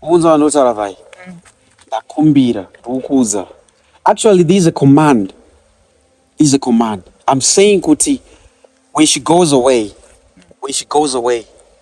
Unza no saravai. Kumbira, ukuza. Actually, this is a command. This is a command. I'm saying kuti when she goes away,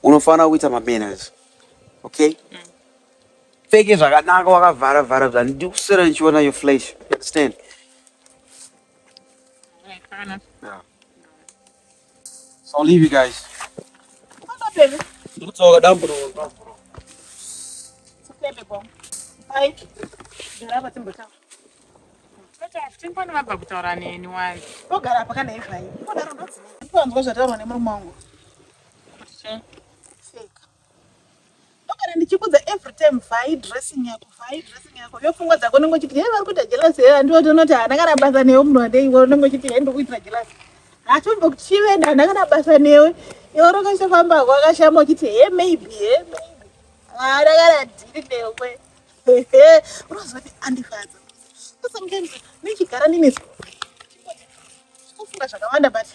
unofana kuita manners. Okay? Peke zvakanaka wakavhara handidi kuswera ndichiona your flesh. You understand? Yeah. So I'll leave you guys. Let's talk down below. It's okay, baby. Bye. Garapa timbuta. Timpani wabva kutaura neni wani. Ogara apa kana ivai. Kodaro ndodzi. Ndipanzwa zvataurwa nemurume wangu. Kuti che? Fake. Ogara ndichikudza every time vai dressing yako. Yopfungwa dzako nongochiti yeye vari kuita jealous here ndotonoti handakana basa newe munhu wandeiwe nongochiti yeye ndokuitira jealous. Hatombo kuchivenda handakana basa newe. Iwe rakashafamba wakashama uchiti maybe. Ndakana dhiri newe. Unozoti andifadza. Sometimes nichigara ninezvo kufunga zvakawanda but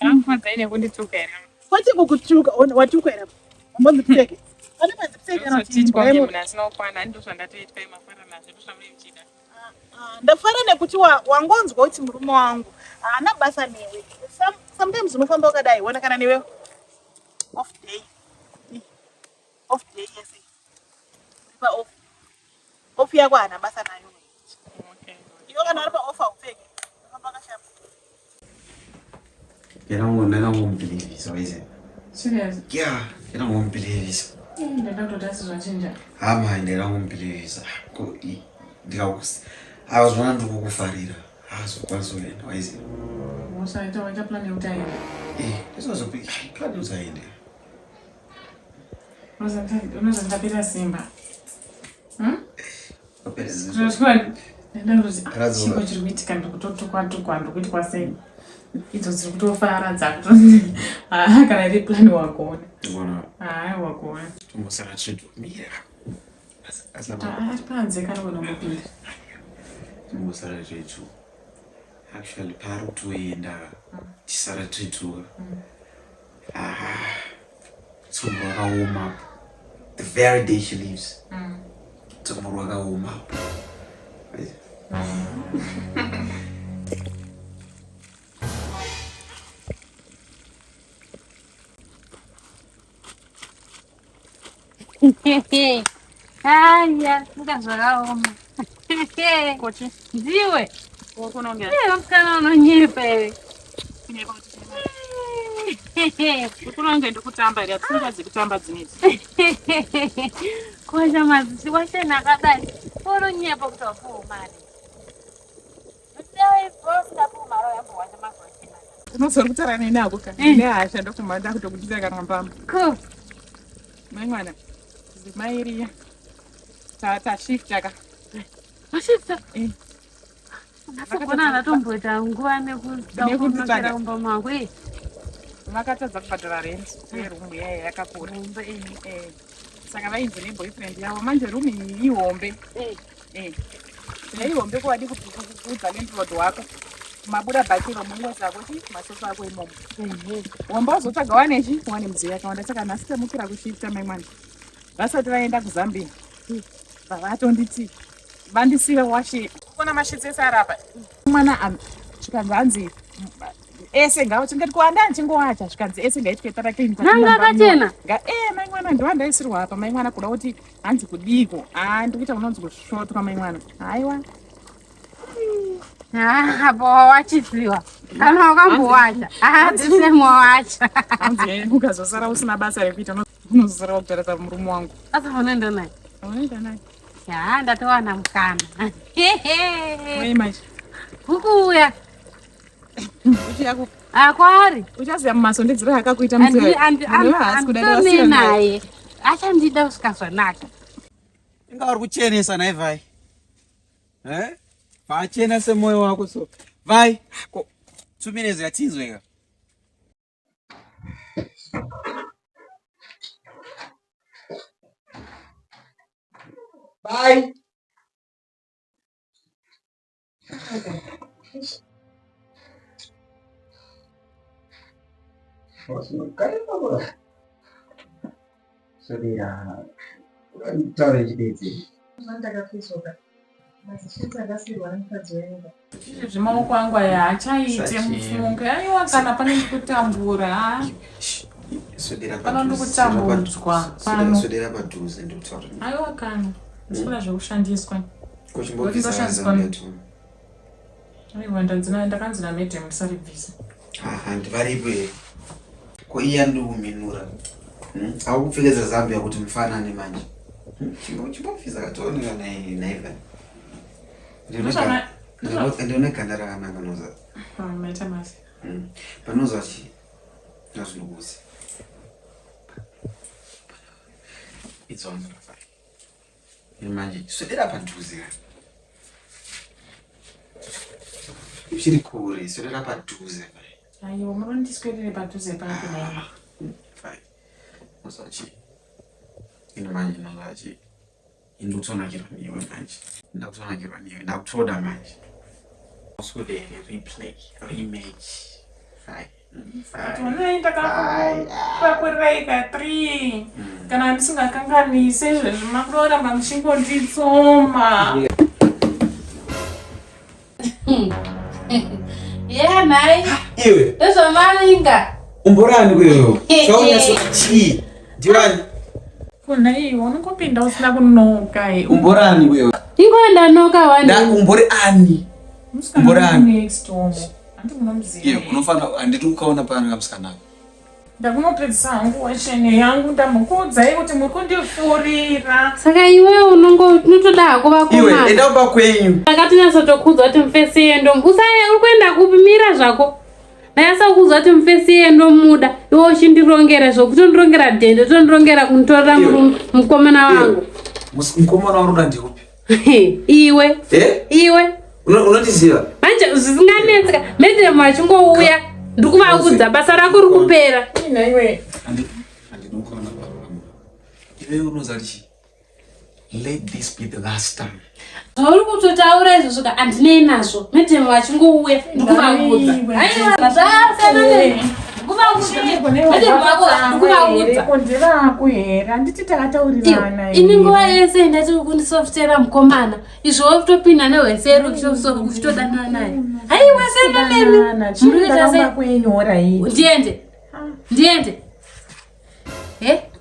anofadza ine kundituka here kwati kukutuka watuka here mambozipfeke pane madzipfeke anotitwa munhu asina kukwana ndo zvandatoitwa mafara nazvo ndozvamuichida ndafara nekuti wangonzwa kuti murume wangu haana basa newe. Sometimes unofamba wakadai wona kana newe off day yes off yako haana basa nayo. You don't believe this, or is it? Serious? Yeah, you don't believe this. The doctor does change. Man, they don't believe this. I was wondering to go for it. I was consoling. Why is it? What's I told you plan to die? This was a big plan to die. Wasn't that a Simba? Chico chirikuitika ndikutotukwa ndikuti kwasei idzo dziri kutofaradza kuti kana iri plani wakuona wakuona tombosara chedu mira ari panze kana unomupinda tombosara chedu actually pari kutoenda tisara chedu tsumbo rakaoma the very day she leaves tsumbo rakaoma. Haya, ndazvakaoma. Kochi Ndiwe. wokunongera Mukana unonyepa iwe. kunyepa kuti kunonge ndokutamba iri atisingazii kutamba dzinedzi. Kwacha madzisi washena akadai unonyepa kuti wapuwa mari. Unozori kutaura neni ako ka nehasha ndokumanda kutokudira kana mbamba Cool. mai mwana zimairiya tashifta ka Washifta? Nakona anatomboita nguva nekutakira kumba mako vakatadza kubhadhara rent yerumu yaya yakakura saka vainzi neboyfriend yavo manje rumu iyi ihombe ihombe kuvadi kuudza landlord wako mabuda bhakiro mumwe zako ti masoso ako imomo homba uzotsvaga wanechi wane mudziyo yakawanda saka nhasi temukira kushifta mai mwana vasati vaenda kuzambia vavatonditi vandisive washe kona mashitsi ese arapa mwana zvikanzi hanzi ese ngao tingati kuanda nchingowacha zvikanzi ese ngaitike nanga akachena mai mwana ndiwandaisirwa apa mai mwana kuda kuti hanzi kudiko ndikuita unonzi kusvotwa mai mwana haiwa apa wawachisiwa kana wakambowacha dzisemwawacha hanzi ukazosara usina basa rekuita unozosara wakutaradza murume wangu asa unoenda naye unoenda naye ndatowana mukana machi ukuuya uchiyaku akwari uchaziva mumasondedzero akakuita mutihasi naye achandida usikazvanaka inga uri kuchenesa naye vai vachena semwoyo wako so vai 2 minutes yatinzweka bye Sodera. Taure chidezi. Ndakafisoka. Masishinza akasirwa nemukadzi wenga. Zvimaoko angu aya achaite mufunge. Aiwa kana pane kutambura. Sodera Pano kutambudzwa. Pano. Sodera padhuze ndikutaura. Aiwa kana. Sikuda zvekushandiswa. Kuchimbobvisa zambeto. Aiwa ndakanzi namete musaribvisa. Ndivaripo here. Ko iya ndikuminura. Akupfekedzera zambia kuti mufanane manje. Chimbobvisa katooneka naiva. Ndione ganda rakanaka noza. Mete masi. Panoza chi. Nazvinokuzi. It's on. Manje sodera padhuze. Uchiri kure, sodera padhuze. Aiwa murondiswedere padhuze pangu naye. Fine. Masachi. Manje nazachi. Indutsonakirwa niwe manje. Ndakutsonakirwa niwe. Ndakutoda manje. Also the replay, remake. Fine. Unoenda kakureka 3 kana ndisingakanganise zvezvimakuroramba muchingonditsoma. Yeah, nai. Iwe. Ndezvamaringa. Umborani kweyo. Chaunyasa chi. Ndiwani. Kuna iwe unongopinda usina kunoka. Umborani kweyo. Ingoenda noka wani. Da umbore ani. Umborani. Next home. Andi munomziva. Iye unofana anditi ukaona pano kamusikana. Ndakunopedzisa hangu washene yangu ndamukudzai kuti muri kundifurira. Saka iwe unotoda hako vakomana. Iwe enda kuba kwenyu. Akatinyatsotokuudza kuti mufesi yendo usaye uri kuenda kupimira zvako. Nayasakuudza kuti mufesi yendo muda iwe uchindirongera zvokuti ndorongera dhende tondorongera kunitorera mukomana wangu. Mukomana waruda ndeupi? Iwe. Iwe. Unotiziva? Manje zvisinganetseka mendere mwachingouya ndikuvaudza basa rako riri kupera. Ina iwe. Andinokuona pano. Iwe unozarichi. Let this be the last time. Zvauri kutotaura izvozvo handinei nazvo. Mendere mwachingouya ndikuvaudza. Aiwa zvasiyana nezvo. Ini nguva yese ndati kundisofutera mukomana izvo kutopinda nehwesero uchitodanana naye. Haiwa sena nemi ndiende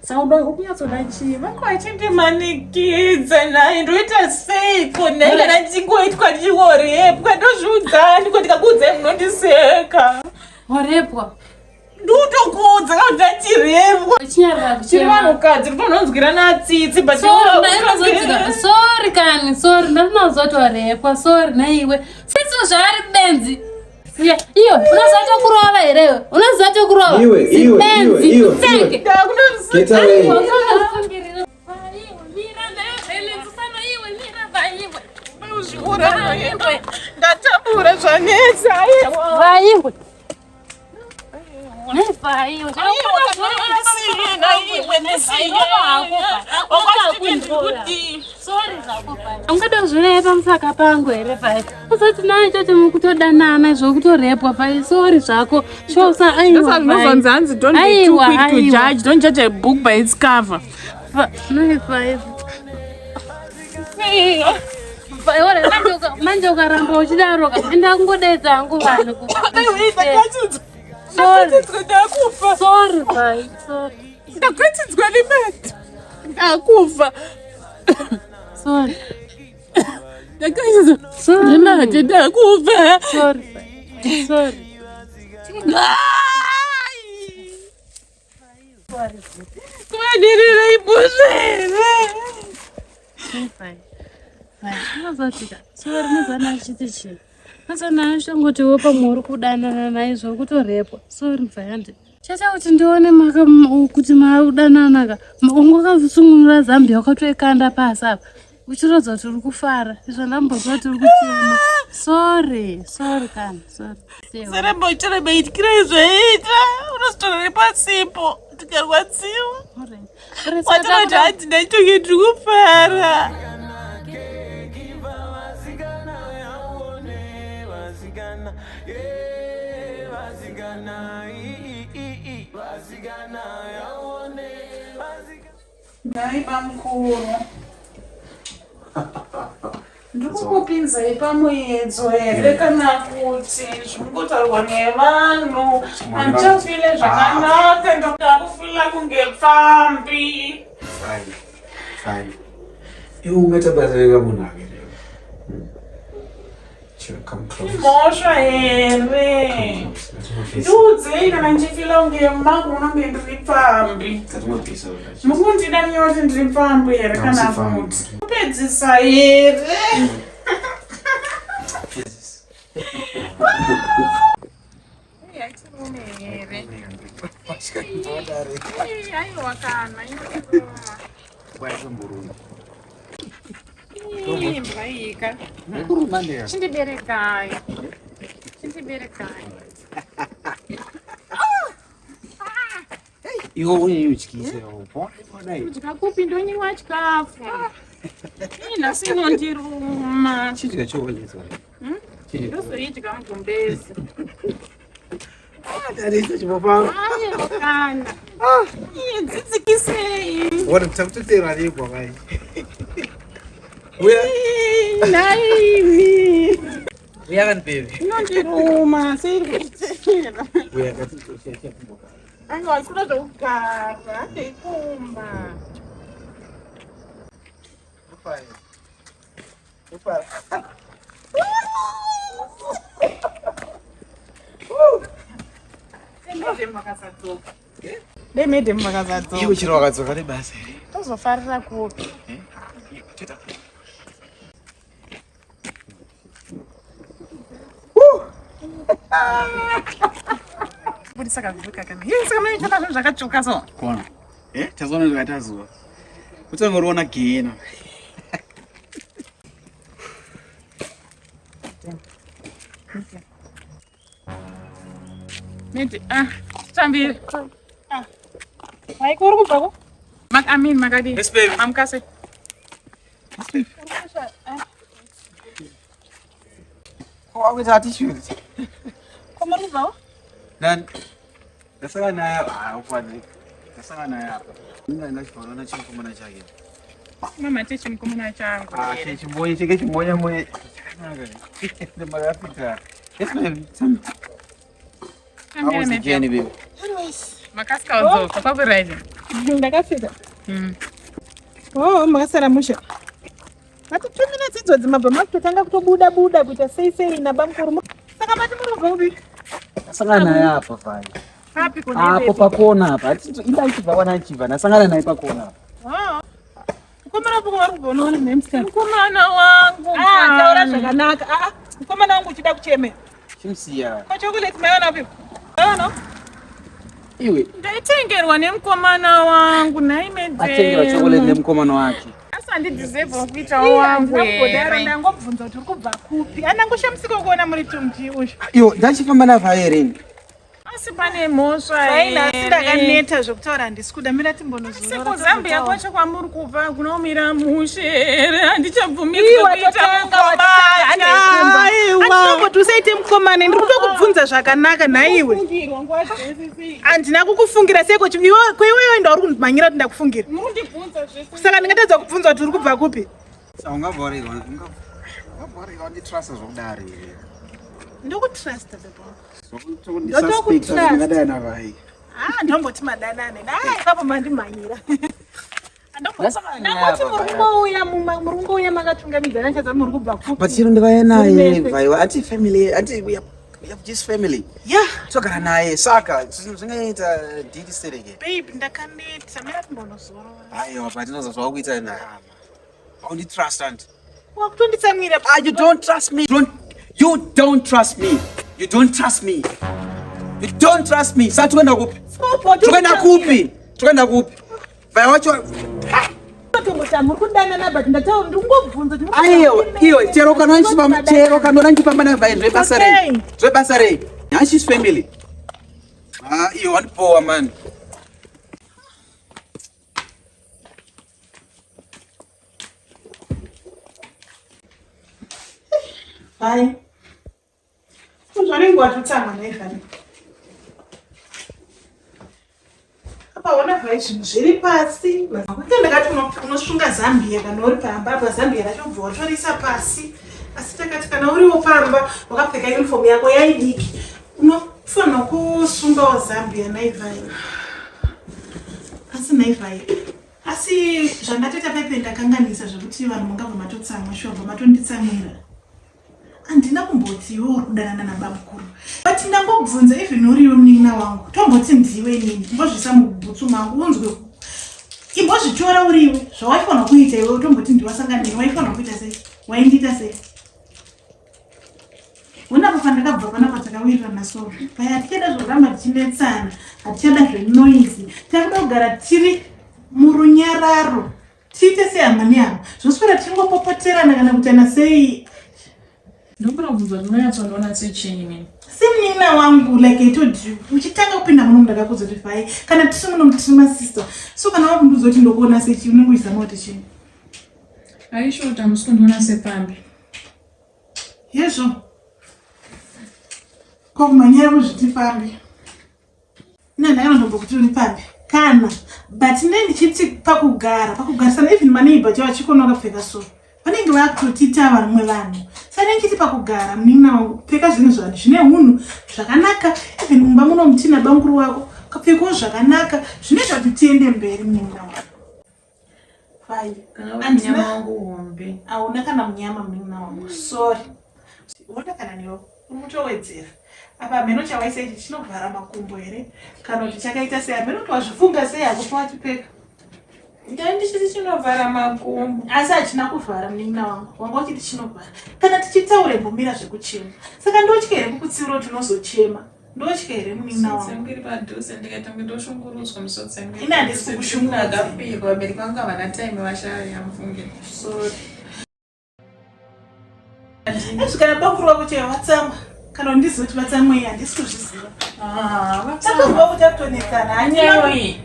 sauda kunyatsoda chii vangu vachindimanikidza naye ndoita seiko naye kana ndichingoitwa ndichorepwa ndozviudzani kuti ndikakuudzai munondiseka. warepwa ndutokudza kuti ndachirepwa chiri vanhukadzi ritononzwirana tsitsi sorry kani sorry ndandinazoti warepwa sorry naiwe sitso zvaari benzi iyo unoziva kurova here unoziva kurova Get away. ndatambura zvanetsa vairwe ungada zvirepa musaka pangu here pai usati naye choti mukutodanana zvokutorepwa pai sori zvako shosa aiwa hanzi don't be too quick to judge, don't judge a book by its cover. Manje ukaramba uchidaro enda kungodedza hangu vanhu sorry pai sorry ndakatidzwa limati ndakufa sorry ndakatidzwa limati ndakufa sorry sorry kuvadirira ibuzvere unozotika sorry nezana achiti chii asana ashongotiwo pamwe uri kudanana naye zvokutorepwa sorry mvayandi chacha kuti ndione kuti maudananaka ungakasungunura zambia wakatoikanda pasi apa uchirodza kuti uri kufara izvo ndambozva kuti uri kuchema sorry kana sorry saremboitireba ityira izvoita unozitorere pasipo tikarwadziwa watinoti hati ndaitoke tiri kufara. Naiba mkuru. Ndikukupinzai pamuedzo here kana kuti zvirikutaurwa nevanhu handichafile zvakanaka ndakufila kunge pfambi. Fine. Iwe ungatabatsirika munhu ake leo. Come close. Mhosva here. Ndiudzei kana ndichifila kunge mangu unonge ndiri pfambi. Mukundida nyoti ndiri pfambi here kana kuti. Kupedzisa here. Aiwa kana mbaika chindiberekai iwe unyutyise kudya kupi ndonyimwa chikafu nhasi inondiruma chidya choonesa ndozoidya mugumbezi aiwa kana dzidzikisei tamtotera negwa vai naivi uyakani baby inondiruma seiri kutera uyakati aiwa kuda zvokugara ndeikumba demedhe makazadzoka iwe chiro wakadzoka nebasa here tozofarira kupi budisa kavuka kana saka mnaita zvinhu zvakatsvuka so kona tazoona zvakaita zuva kutongoriona gena miti tambiri maiko uri kubvako amin makadi mamukase wakuita atishuri komuri kubvako nani ndasaka naye ufanike ndasaka naye apa ingaenda chifanana chimukomana chake mamate chimukomana changu chimbonye cheke chimbonya moye chakanaka nemakapita auzijeni baby makasikauzoka kwakuraidi ndakafika makasara musha ati 2 minutes idzodzi mabva makutotanga kutobuda kuita sei nabamkurumo saka mati muri kubva kupi ndasangana naye apa fai apo pakona apa ida chibva wana chibva ndasangana naye pakona apa mukomana poko vari kubva unoona nemsika mukomana wangu taura zvakanaka mukomana wangu uchida kuchemera chimsiya kwachokoleti maiwana pipo aiwana iwe ndaitengerwa nemukomana wangu atengerwa chokoleti nemukomana wake asi handidhiserva kuitawo wangu here ndangobvunza kuti uri kubva kupi andangoshamusika kuona muri tumti usho iwo ndachifamba navha here asi pane mhosva ainasi ndakaneta zvokutaura handisi kuda mira timbonozora sekuzambia kwacho kwamuri kubva kunomira mushe here handichabvumiri kuita mukomanaandinangoti usaite mukomana ndiri kutokubvunza zvakanaka nhaiwe handina kukufungira seko kweiweyo ndauri kundimhanyira kuti ndakufungira saka ndingatedza kubvunza kuti uri kubva kupi ungabvaurigwa nditrasta zvokudaro here ndokutrasta ndomboti madanane ipapo mandimhanyira ndangoti murungouya makatungamidzana chaza muri kubva but chiro ndivaya naye vaiwa ati family ati we have just family togara naye saka zvingaita didi sereke babe ndakaneta mira timbonozorora aiwa patinozozva kuita naye aunditrust anti wakutonditsamwira you don't trust me you don't trust me you don't trust me you don't trust me sasa tuenda kupi tuenda kupi vaya wacho iyo chero kanona nchifamba navhaye zvebasa rei hashis family iyo wandipowa mani hai zvanenge watotama naifani apa ona vai zvinhu zviri pasi. Kunge ndakati unosunga zambia kana uri pamba apa zambia racho bva watorisa pasi. Asi takati kana uriwo pamba wakapfeka uniform yako yaidiki unofanira kusungawo zambia naivai. Asi naivai. Asi zvandatoita pepe ndakanganisa zvekuti vanhu mungabva matotsamwa shobva matonditsamwira. Andina kumbotiwo kudanana nabamukuru. But ndangobvunza even uriwe munin'ina wangu. Tomboti ndiwe nini? Mbozvisa mubhutsu mangu unzwe. Imbozvitora uriwe. Zvawaifanira kuita iwe tomboti ndiwasangana neni. Waifanira kuita sei? Waindita sei? Una papa ndakabva panapa takawirira nasoro. Paya tichada zvoramba tichinetsana. Hatichada zvenoise. Takuda kugara tiri murunyararo. Tiite sehama nehama. Zvoswera tingopopoterana kana kutana sei. Ndombura kubvunza ndinonyatsoona sechinyi mimi. Simunin'ina wangu like I told you. Uchitanga kupinda muno ndakakuzoti vai kana tiri muno tiri masister. So kana wabvunzoti ndokuona sechinyi unongoizama kuti chinyi. Aisho kuti amusikundiona sepambi. Yezvo. Komanyira kuzviti pambi. Ndakanotombokuti uri pambi. Kana but ndichiti pakugarisana even maneighbor chawo chikona wakapfeka so. Vanenge vakutotita vamwe vanhu. Saka ndichiti pakugara munin'ina wangu pfeka zvinhu zvani zvine hunhu zvakanaka even mumba muno mutina banguru wako kapfekawo zvakanaka zvinoita kuti tiende mberi munin'ina wangu. Fine. Andina wangu hombe. Auna kana munyama munin'ina wangu. Sorry. Unoda kana newo unotowedzera. Apa meno chawaisa ichi chinovhara makumbo here kana kuti chakaita sei meno twazvifunga sei akupa wachipfeka. Ndichiti chinovhara makumbo. Asi hachina kuvhara munin'ina wangu. Wanga uchiti chinovhara. Kana tichitsaure mbomira zvekuchema. Saka ndotya here kukutsiura tinozochema. Ndotya here munin'ina wangu. Sengiri padhuze ndikatanga ndoshungurudzwa musotsenga. Ina handisi kukushungurudza. Ndakafirwa vabereki vangu havana time vashaya mufunge. Sorry. Kana banguru wako chaiwo watsama. Kana ndizoti vatsamwe handisi kuzviziva. Takabva kutotonekana hanyayo.